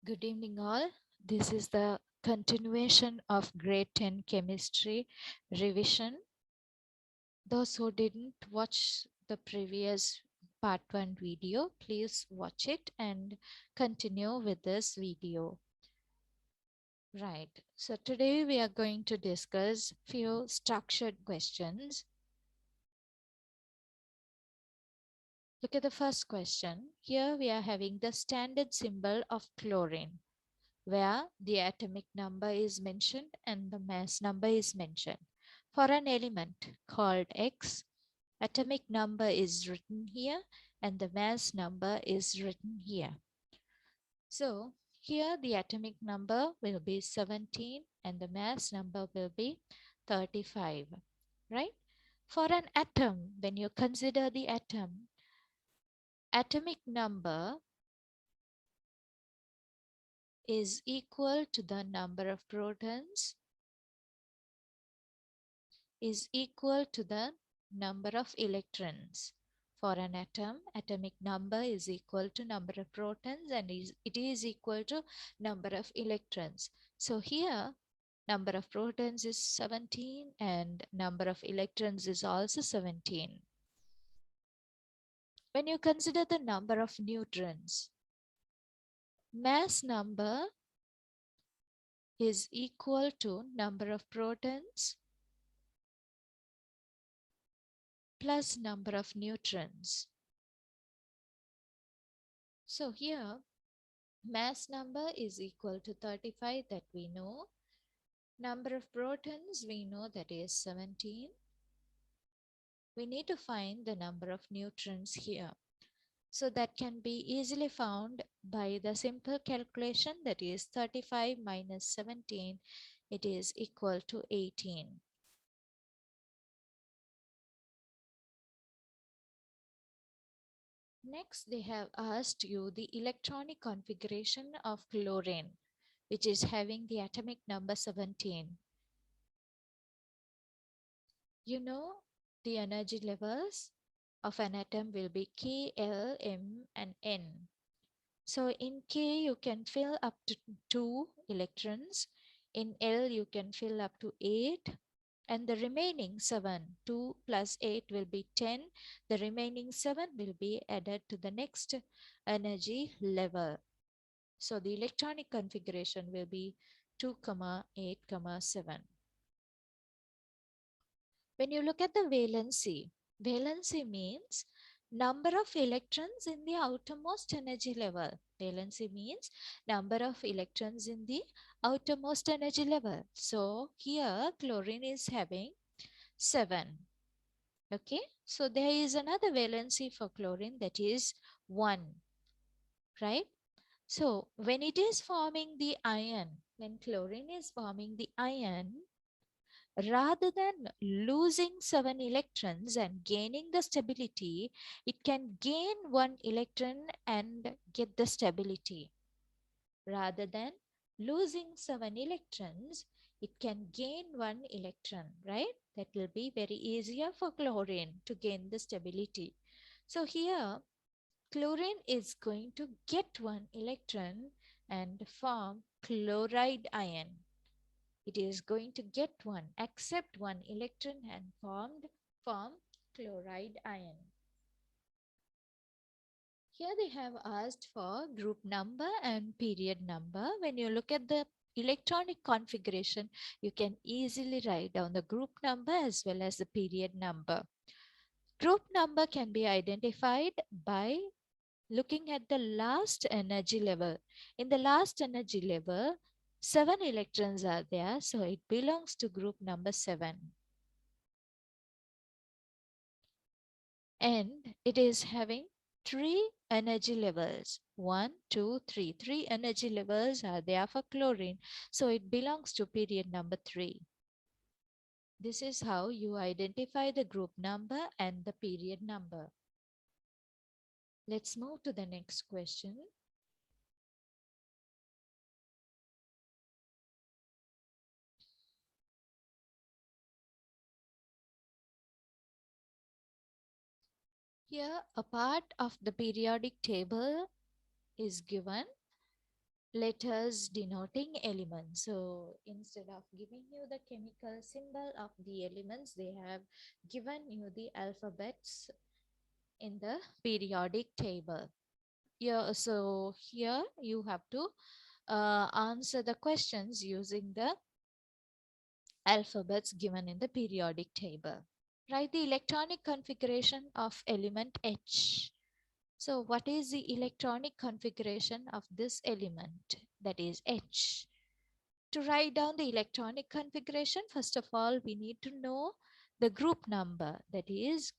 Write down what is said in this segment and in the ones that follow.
Good evening, all. This is the continuation of grade 10 chemistry revision. Those who didn't watch the previous part 1 video, please watch it and continue with this video. Right. So today we are going to discuss few structured questions. Look at the first question. Here we are having the standard symbol of chlorine, where the atomic number is mentioned and the mass number is mentioned. For an element called X, atomic number is written here and the mass number is written here. So here the atomic number will be 17 and the mass number will be 35, right? For an atom, when you consider the atom, atomic number is equal to the number of protons is equal to the number of electrons. For an atom, atomic number is equal to number of protons and it is equal to number of electrons. So here number of protons is 17 and number of electrons is also 17. When you consider the number of neutrons, mass number is equal to number of protons plus number of neutrons. So here mass number is equal to 35, that we know. Number of protons we know, that is 17. We need to find the number of neutrons here. So that can be easily found by the simple calculation, that is 35 minus 17. It is equal to 18. Next, they have asked you the electronic configuration of chlorine, which is having the atomic number 17. You know the energy levels of an atom will be K, L, M and N. So in K you can fill up to 2 electrons, in L you can fill up to 8, and the remaining 7, 2 plus 8 will be 10. The remaining 7 will be added to the next energy level. So the electronic configuration will be 2, 8, 7. When you look at the valency, valency means number of electrons in the outermost energy level. Valency means number of electrons in the outermost energy level. So here chlorine is having 7. Okay, so there is another valency for chlorine, that is 1, right? So when it is forming the ion, when chlorine is forming the ion, rather than losing 7 electrons and gaining the stability, it can gain 1 electron and get the stability. Rather than losing 7 electrons, it can gain 1 electron, right? That will be very easier for chlorine to gain the stability. So here chlorine is going to get 1 electron and form chloride ion. It is going to get 1, accept 1 electron and form chloride ion. Here they have asked for group number and period number. When you look at the electronic configuration, you can easily write down the group number as well as the period number. Group number can be identified by looking at the last energy level. In the last energy level, 7 electrons are there, so it belongs to group number 7. And it is having 3 energy levels. 1, 2, 3. 3 energy levels are there for chlorine, so it belongs to period number 3. This is how you identify the group number and the period number. Let's move to the next question. Here, a part of the periodic table is given. letters denoting elements. So instead of giving you the chemical symbol of the elements, they have given you the alphabets in the periodic table. Yeah, so here you have to answer the questions using the alphabets given in the periodic table. Write the electronic configuration of element H. So what is the electronic configuration of this element, that is H? To write down the electronic configuration, first of all, we need to know the group number, that is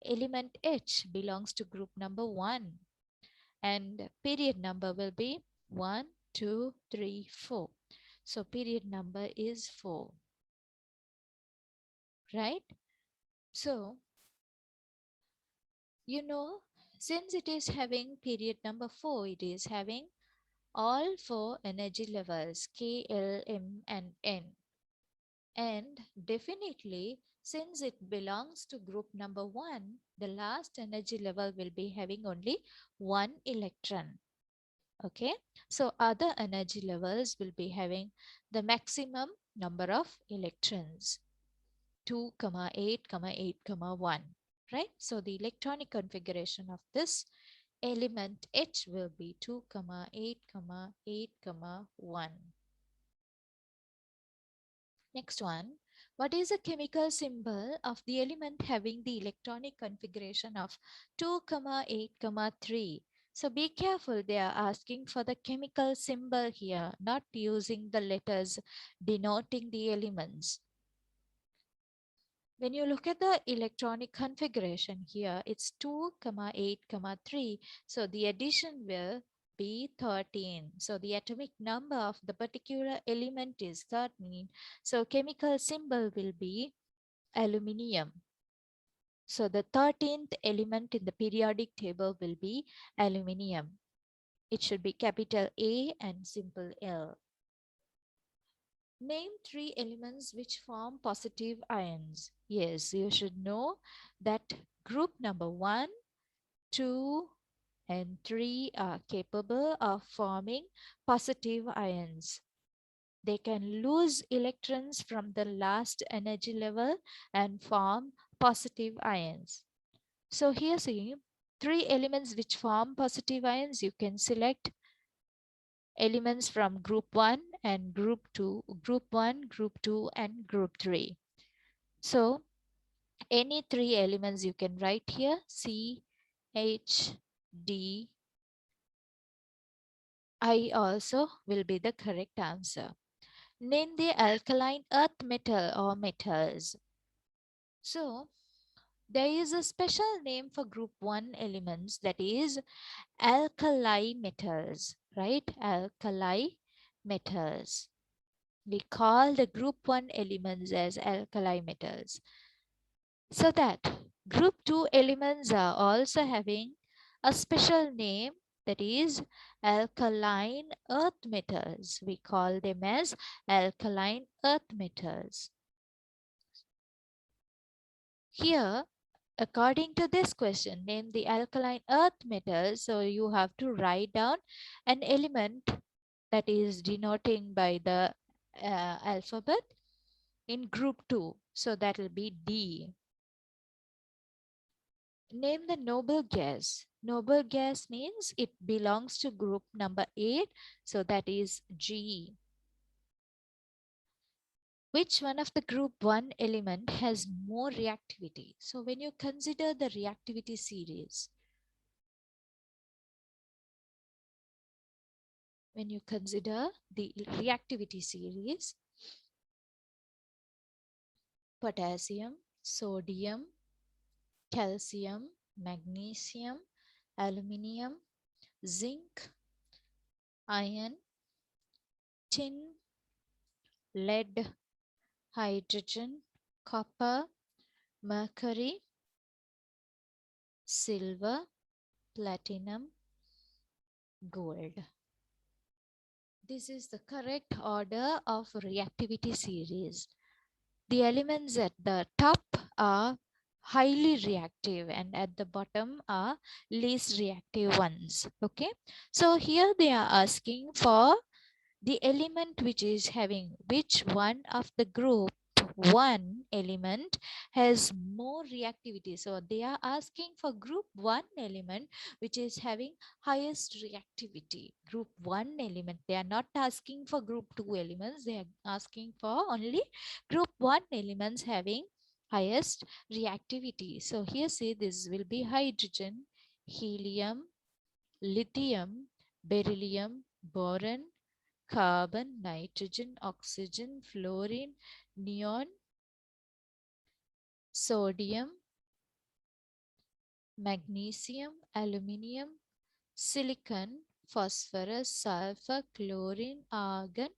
element H belongs to group number 1, and period number will be 1, 2, 3, 4. So period number is 4, right? So, you know, since it is having period number 4, it is having all 4 energy levels K, L, M and N. And definitely, since it belongs to group number 1, the last energy level will be having only 1 electron. Okay, so other energy levels will be having the maximum number of electrons, 2, 8, 8, 1, right? So the electronic configuration of this element H will be 2, 8, 8, 1. Next one, what is the chemical symbol of the element having the electronic configuration of 2, 8, 3? So be careful, they are asking for the chemical symbol here, not using the letters denoting the elements. When you look at the electronic configuration here, it's 2, 8, 3. So the addition will be 13. So the atomic number of the particular element is 13. So chemical symbol will be aluminium. So the 13th element in the periodic table will be aluminium. It should be capital A and simple L. Name 3 elements which form positive ions. Yes, you should know that group number 1, 2, and 3 are capable of forming positive ions. They can lose electrons from the last energy level and form positive ions. So here see 3 elements which form positive ions. You can select elements from group 1 and group 2, group 1, group 2 and group 3. So any 3 elements you can write here, C, H, D, I also will be the correct answer. Name the alkaline earth metal or metals. So there is a special name for group 1 elements, that is alkali metals, right? Alkali metals. We call the group 1 elements as alkali metals. So that group 2 elements are also having a special name, that is alkaline earth metals. We call them as alkaline earth metals. Here, according to this question, name the alkaline earth metals. So you have to write down an element that is denoting by the alphabet in group 2. So that will be D. Name the noble gas. Noble gas means it belongs to group number 8. So that is G. Which one of the group 1 element has more reactivity? So when you consider the reactivity series, potassium, sodium, calcium, magnesium, aluminium, zinc, iron, tin, lead, hydrogen, copper, mercury, silver, platinum, gold. This is the correct order of reactivity series. The elements at the top are highly reactive, and at the bottom are least reactive ones. Okay, so here they are asking for the element which is having which one of the group one element has more reactivity. So they are asking for group 1 element which is having highest reactivity. Group 1 element, they are not asking for group 2 elements, they are asking for only group 1 elements having highest reactivity. So here say this will be hydrogen, helium, lithium, beryllium, boron, carbon, nitrogen, oxygen, fluorine, neon, sodium, magnesium, aluminium, silicon, phosphorus, sulfur, chlorine, argon,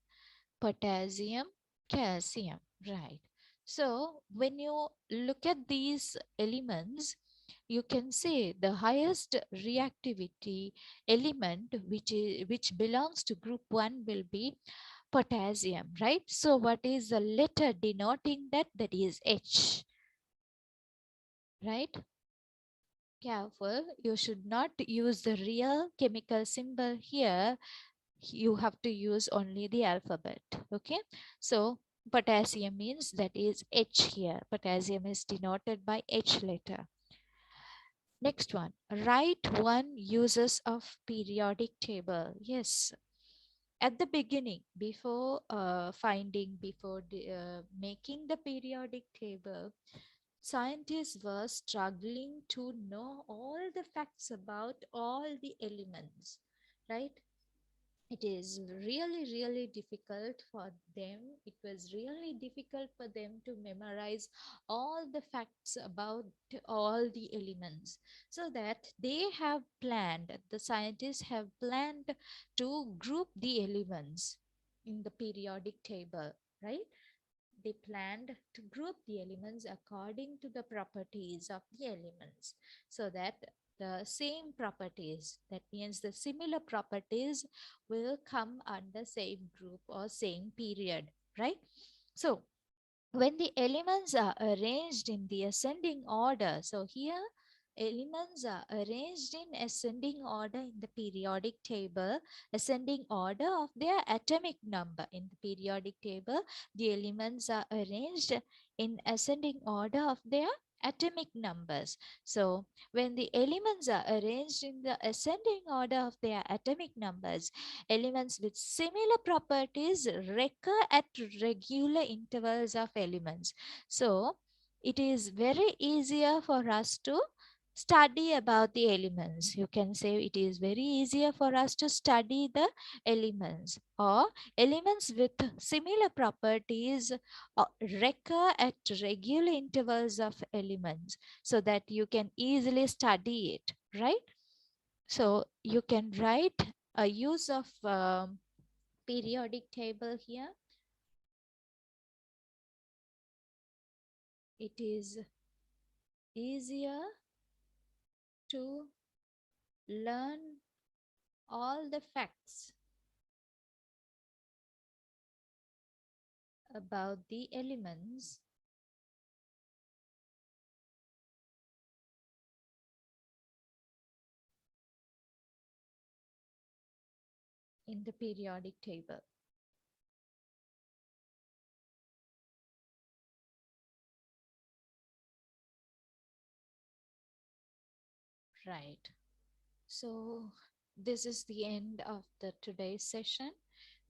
potassium, calcium. Right. So when you look at these elements, you can say the highest reactivity element which belongs to group 1 will be potassium, right? So what is the letter denoting that? That is H, right? Careful, you should not use the real chemical symbol here. You have to use only the alphabet. Okay, so potassium means that is H here. Potassium is denoted by H letter. Next one, write one uses of periodic table. Yes, at the beginning, before making the periodic table, scientists were struggling to know all the facts about all the elements, right? It is really difficult for them. It was really difficult for them to memorize all the facts about all the elements, so that the scientists have planned to group the elements in the periodic table, right? They planned to group the elements according to the properties of the elements, so that the same properties, that means the similar properties, will come under same group or same period, right? So when the elements are arranged in the ascending order, so here elements are arranged in ascending order in the periodic table, ascending order of their atomic number. In the periodic table, the elements are arranged in ascending order of their atomic numbers. So when the elements are arranged in the ascending order of their atomic numbers, elements with similar properties recur at regular intervals of elements. So it is very easier for us to study about the elements. You can say it is very easier for us to study the elements, or elements with similar properties recur at regular intervals of elements, so that you can easily study it, right? So you can write a use of periodic table here. It is easier to learn all the facts about the elements in the periodic table. Right. So this is the end of the today's session.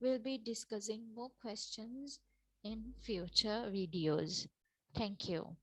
We'll be discussing more questions in future videos. Thank you.